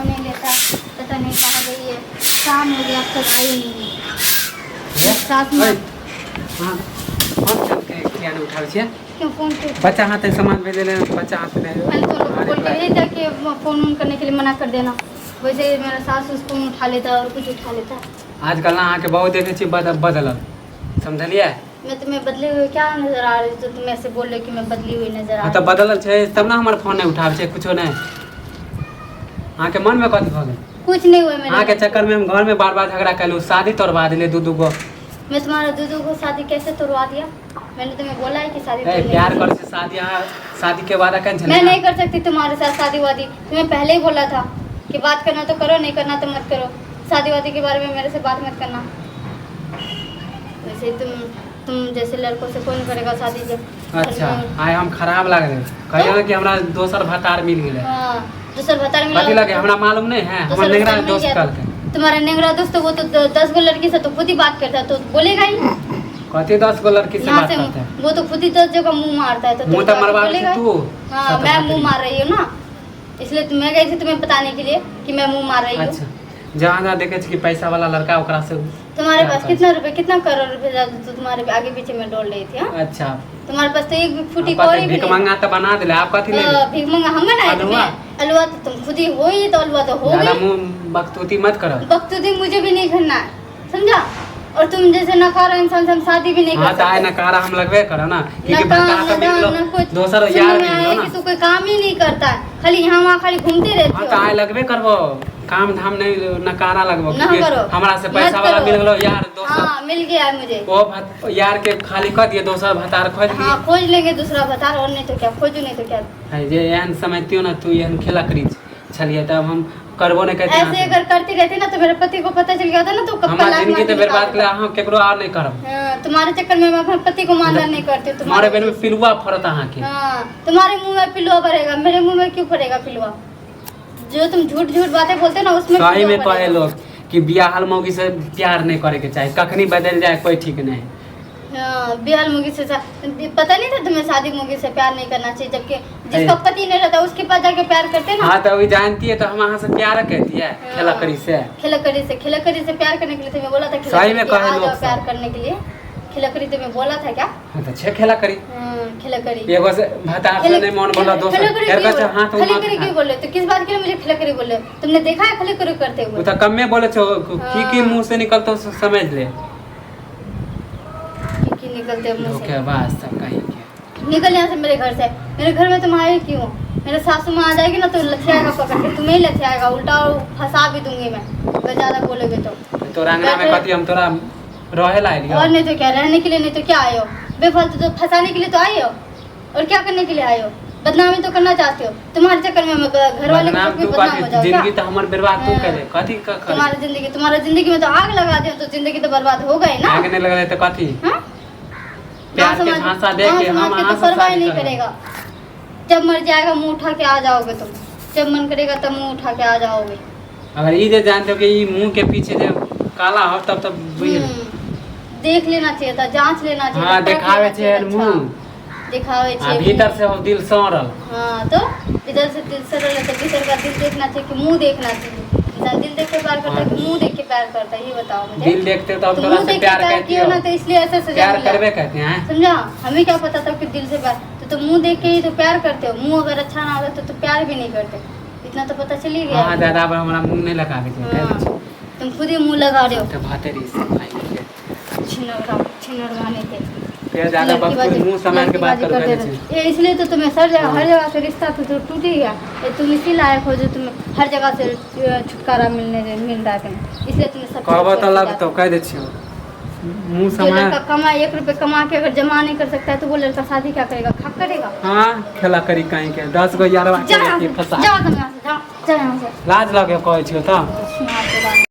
नहीं लेता, पता नहीं कहाँ गई है। शाम हो गया, अब तक आई नहीं है। साथ में हाँ फोन करके किया नहीं उठावे छियै? क्यों फोन पे बच्चा हाथ में सामान भेजे ले, बच्चा हाथ में पहले तो लोग बोल के भेज कि फोन ऑन करने के लिए मना कर देना। वैसे मेरा सास उसको उठा लेता और कुछ उठा लेता। आजकल ना अहाँ के बहुत देखे छी बदलल, समझलिए? मैं तुम्हें बदले हुए क्या नजर आ रही, तो तुम ऐसे बोल रहे कि मैं बदली हुई नजर आ हाँ रही। तो बदलल छै तब ना हमार फोन नहीं उठावे छै, कुछो नहीं। अहाँ के मन में कथी भ गेल? कुछ नहीं हुआ मेरे। अहाँ के चक्कर में हम घर में बार बार झगड़ा कैलू, शादी तोड़वा दिले दू गो। मैं तुम्हारा दूधू को शादी कैसे तोड़वा दिया? मैंने तुम्हें बोला है कि शादी तोड़ने प्यार के कर लिए। से शादी के वादा कर मैं नहीं कर सकती तुम्हारे साथ शादी वादी। तुम्हें पहले ही बोला था कि बात करना तो करो, नहीं करना तो मत करो। शादी वादी के बारे में मेरे से बात मत करना। वैसे तुम जैसे लड़कों से कौन करेगा शादी जब। अच्छा आए हम खराब लग रहे कहियो ना कि हमरा दोसर भतार मिल गेले। हाँ दूसर भतार कथी मिला लगे हमरा मालूम नहीं है, दूसर हमर नेगरा भतार मिल दोस्त गया कल तो। के। तुम्हारा नेगरा दोस्त तो वो तो 10 गो लड़की से तो खुद ही बात करता है, तो बोलेगा ही। कथी 10 गो लड़की से यहाँ बात से करते हैं? वो तो खुद ही 10 जगह मुंह मारता है, तो मुंह तुम तो मरवा बोलेगा तू। हाँ मैं मुंह मार रही हूँ ना, इसलिए मैं गई थी तुम्हें बताने के लिए कि मैं मुंह मार रही हूँ। अच्छा जहाँ जहाँ देखे छी कि पैसा वाला लड़का ओकरा से तुम्हारे क्या पास कर- कितना रुपए, कितना करोड़ रुपए तो तुम्हारे आगे पीछे में डोल रही थी। हाँ? अच्छा तुम्हारे पास तो एक भी फूटी आप कौड़ी कथी भी भीख नहीं। मंगा तो बना दिले, आप कथी ले भीख मंगा हम बनाए अलुआ? तुम्हें? अलुआ तो तुम खुद ही हो ही, तो अलुआ तो हो ज्यादा गई। मुंह बकतूती मत करो। बकचोदी मुझे भी नहीं करना है, समझा? और तुम जैसे नकारा इंसान से हम शादी भी नहीं हाँ कर तो आए सकते। नकारा हम लगबे करो ना, क्योंकि नकारा भत्ता तो मिल लो ना कुछ दोसर सुनने यार में मिल आया लो कि ना। तू कोई काम ही नहीं करता है, खाली यहाँ वहाँ खाली घूमते हाँ रहते तो आए हो। लगबे करबो, काम धाम नहीं नकारा लगबो, ना क्योंकि करो, हमरा से मत पैसा वाला करो। मिल गेलो यार दोसर। हाँ मिल गया है मुझे। वो यार के खाली कह दिए दोसर भतार खोज दिए। हाँ खोज लेंगे दूसरा बता, और नहीं तो क्या, खोजू नहीं तो क्या। है जे एहन समझतियो ना तू एहन खेला करी छलिए तब हम करबो नहीं कहते ऐसे अगर करती रहती ना तो मेरे पति को पता चल गया था ना, तो कब हमार जिंदगी तो बर्बाद कर हम केकरो और नहीं करब। तुम्हारे चक्कर में मैं अपने पति को मानदार नहीं करती हूँ। तुम्हारे बेन में पिलुआ फरत अहाँ के। हाँ तुम्हारे मुंह में पिलुआ भरेगा, मेरे मुंह में क्यों भरेगा पिलुआ? जो तुम झूठ झूठ बातें बोलते हो ना उसमें सही पिलुआ में कहे भरेगा। लोग कि बियाहल मौगी से प्यार नहीं करे के चाहिए, कखनी बदल जाए कोई ठीक नहीं। हाँ बिहार मुगी से पता नहीं था तुम्हें शादी मुगी से प्यार नहीं करना चाहिए, जबकि जिसका पति नहीं रहता उसके पास जाके प्यार करते हैं ना। हाँ तो वही जानती है तो हम अहाँ से प्यार कहती है खेला करी से। खिलकड़ी से प्यार करने के लिए तुम्हें बोला था। सही में कहे आ लोग जाओ सब। प्यार करने के लिए। खिलकड़ी तुम्हें बोला था क्या? हाँ तो छे खेला करी खिलकड़ी एगो से भतार से नहीं मन बोला दोसर एरका से हाथ खिलकड़ी क्यों बोले? तो किस बात के लिए मुझे खिलकड़ी बोले? तुमने देखा है खिलकड़ी करते वो हुए? तो कम में बोले छो की मुंह से निकलतो समझ ले की निकलते मुंह से। धोखेबाज सब कहीं के। निकल यहाँ से मेरे घर से। मेरे घर में तुम आए क्यों? मेरे सासू माँ आ जाएगी ना तो लथियाएगा पकड़ के, तुम्हें ही लथियाएगा, उल्टा फंसा भी दूंगी मैं अगर ज्यादा बोलोगे तो। तोरा अंगना में कथी हम तोरा रहे ला लियो। और नहीं तो क्या, रहने के लिए नहीं तो क्या आए हो? बेफालतू तो फंसाने के लिए तो आए हो, और क्या करने के लिए आए हो? बदनामी तो करना चाहते हो। तुम्हारे चक्कर में मैं घर वाले बदनाम को भी तू बदनाम हो कथी जाओ जिंदगी क्या? तो हमर बर्बाद तू हाँ। करे कथी का करे। तुम्हारा जिंदगी में तो आग लगा दे तो जिंदगी तो बर्बाद हो गई ना। आग नहीं लगले तो कथी हाँ? प्यार के समाज- झांसा दे गाँव के समाज हम के अहाँ तो से परवाह शादी नहीं करेंगे। करेगा। जब मर जाएगा मुंह उठा के आ जाओगे तुम, जब मन करेगा तब मुंह उठा के आ जाओगे। अगर ई जे जानते हो कि ई मुंह के पीछे जो काला हो तब बुझ देख लेना चाहिए था, जांच लेना चाहिए था, हाँ परख देखावे लेना छे चाहिए था। मुंह दिखावे आ चाहिए भीतर से हो दिल सड़ल। हाँ तो इधर से दिल से रहता है, भीतर का दिल देखना चाहिए कि मुंह देखना चाहिए। इंसान दिल देख के प्यार करता है कि मुंह देख के प्यार करता है, ये बताओ मुझे। दिल देखते हो तो अब तो तोरा मुंह से देख के प्यार प्यार कहती किया हो ना, तो इसलिए ऐसा सजा प्यार मिला। करबे कहते हैं। समझा? हमें क्या पता था कि दिल से प्यार, तो मुंह देख के ही तो प्यार करते हो। मुंह अगर अच्छा ना होता तो प्यार भी नहीं करते, इतना तो पता चल ही गया। हाँ ज्यादा अब हमरा मुंह नहीं लगावे के कह दे छी। तुम खुद ही मुंह लगा रहे हो तो भातेरी से भाई के छिनरवाने के। फिर ज्यादा बकचोद मुंह सामान के बात करो कहते छी। ये इसलिए तो तुम्हें हर जगह से रिश्ता तो टूट ही गया। ये तुम इसी लायक हो जो तुम्हें हर जगह से छुटकारा मिल रहा है तुम्हें, इसलिए तुम्हें सब कहबो तो लगतो कह दे छी मुंह जो सामान। लड़का कमा 1 रुपए कमा के अगर जमा नहीं कर सकता है तो वो लड़का शादी क्या करेगा? खा करेगा? हाँ खेला करी कहीं के 10 गो यारवा जाओ यहाँ के से, फंसा जाओ तुम यहाँ से, जाओ यहाँ से। लाज लगे कहै छियो तो यहाँ से